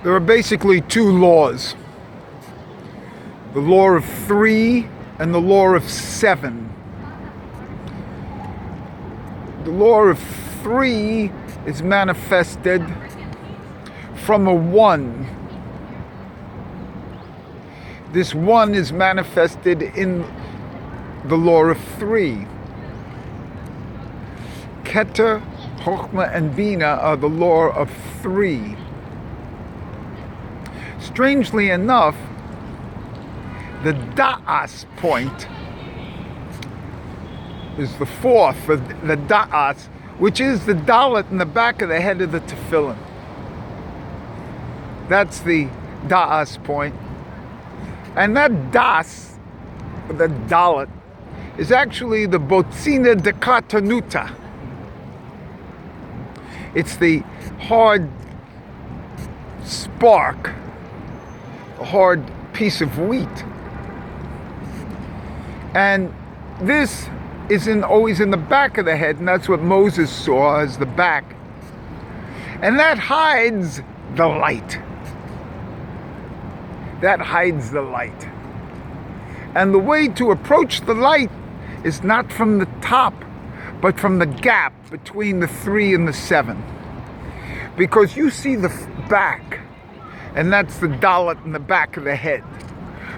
There are basically two laws. The law of 3 and the law of 7. The law of 3 is manifested from a 1. This 1 is manifested in the law of 3. Keter, Chokhmah, and Bina are the law of 3. Strangely enough, the Da'as point is the fourth, the Da'as, which is the Dalet in the back of the head of the tefillin. That's the Da'as point. And that Das, the Dalet, is actually the Botzina de Kartanuta. It's the hard spark, a hard piece of wheat. And this is always in the back of the head, and that's what Moses saw as the back. And that hides the light. That hides the light. And the way to approach the light is not from the top, but from the gap between the 3 and the 7. Because you see the back, and that's the Dalet in the back of the head.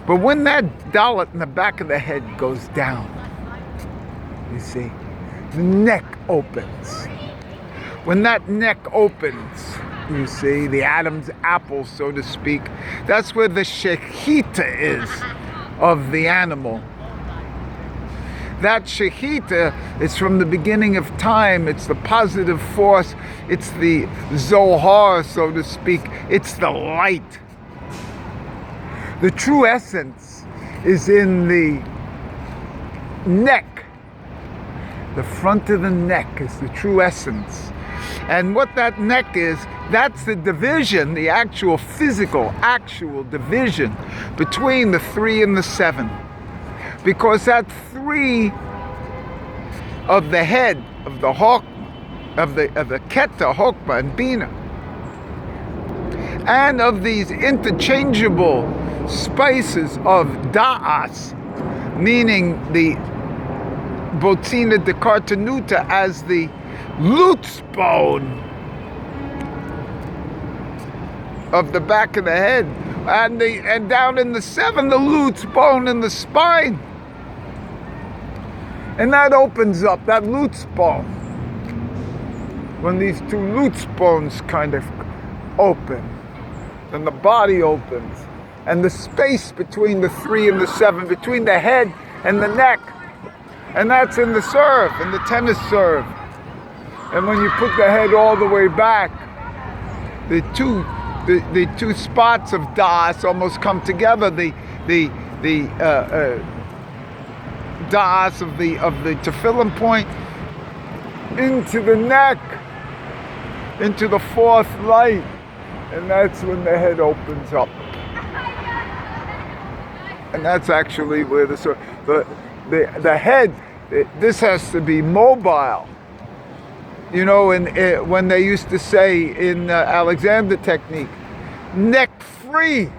But when that Dalet in the back of the head goes down, you see, the neck opens. When that neck opens, you see, the Adam's apple, so to speak, that's where the shechita is of the animal. That shechita is from the beginning of time. It's the positive force. It's the Zohar, so to speak. It's the light. The true essence is in the neck. The front of the neck is the true essence. And what that neck is, that's the division, the actual physical, actual division between the 3 and the 7. Because that 3 of the head, of the Chokhmah, of the Keter, Chokhmah, and Bina, and of these interchangeable spices of Da'as, meaning the Botzina de Kartanuta as the Lutz bone of the back of the head, and down in the 7, the Lutz bone in the spine. And that opens up, that Lutz bone, when these two Lutz bones kind of open, then the body opens, and the space between the 3 and the 7, between the head and the neck, and that's in the serve, in the tennis serve. And when you put the head all the way back, the two spots of Das almost come together. The Das of the tefillin point into the neck, into the fourth light, and that's when the head opens up. And that's actually where the head. This has to be mobile. You know, when they used to say in Alexander technique, neck free.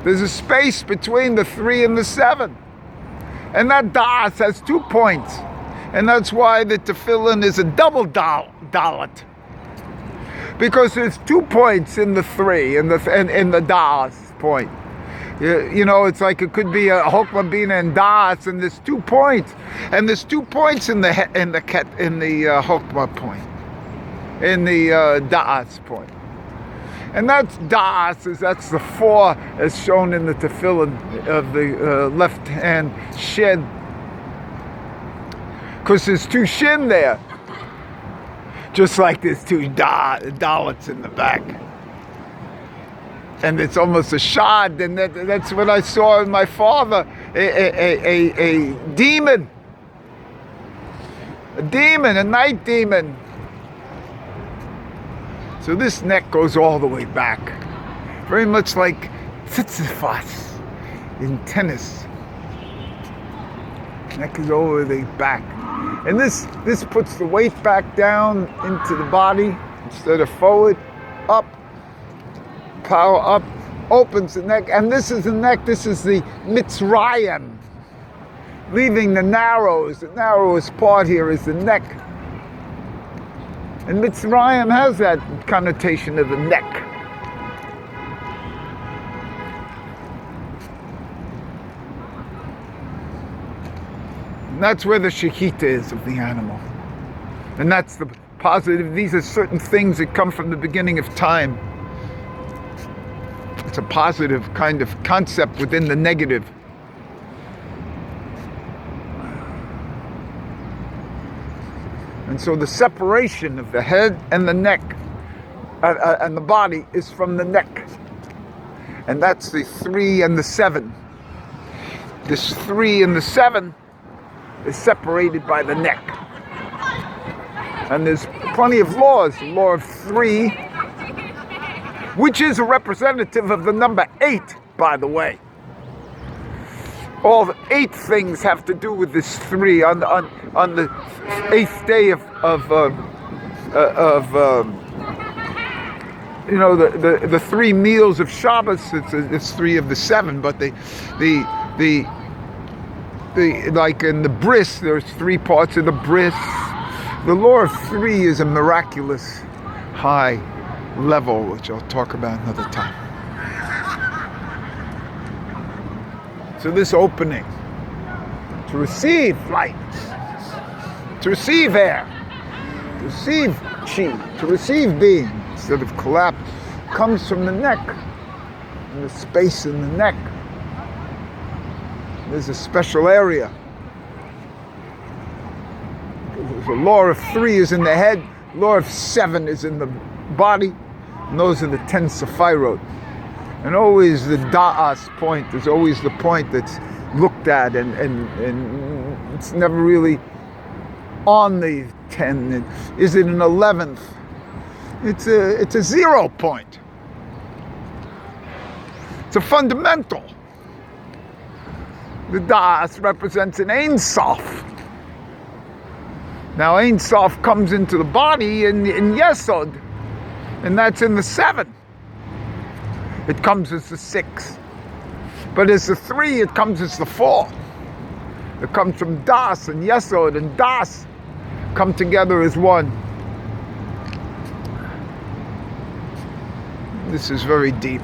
There's a space between the 3 and the 7. And that Das has 2 points. And that's why the tefillin is a double dalet. Because there's 2 points in the 3, in the Das point. You know, it's like it could be a Chokhmah, Bina, and Das, and there's 2 points, and there's 2 points in the Chokhmah point, in the Das point, and that's Das. That's the 4 as shown in the tefillin of the left hand shin, because there's 2 shin there, just like there's 2 dalets in the back. And it's almost a shad, and that's what I saw in my father, a demon, a night demon. So this neck goes all the way back, very much like Sisyphus in tennis. Neck is over the back, and this puts the weight back down into the body instead of forward, up. power up, opens the neck, and this is the neck, this is the Mitzrayim, leaving the narrowest part here is the neck. And Mitzrayim has that connotation of the neck. And that's where the shechita is of the animal. And that's the positive. These are certain things that come from the beginning of time. It's a positive kind of concept within the negative. And so the separation of the head and the neck and the body is from the neck. And that's the 3 and the 7. This 3 and the 7 is separated by the neck. And there's plenty of laws. The law of 3, which is a representative of the number 8, by the way. All the 8 things have to do with this 3. On the 8th day of the 3 meals of Shabbos, it's 3 of the 7, but the like in the bris, there's 3 parts of the bris. The law of 3 is a miraculous high level, which I'll talk about another time. So this opening to receive light, to receive air, to receive chi, to receive being instead of collapse, comes from the neck, and the space in the neck. There's a special area. The law of 3 is in the head, law of 7 is in the body, and those are the 10 sephirot. And always the da'as point is always the point that's looked at, and it's never really on the 10. Is it an 11th? It's a 0 point. It's a fundamental. The da'as represents an Ein Sof. Now Ein Sof comes into the body in Yesod, and that's in the 7. It comes as the 6. But as the 3, it comes as the 4. It comes from Das and Yesod, and Das come together as one. This is very deep.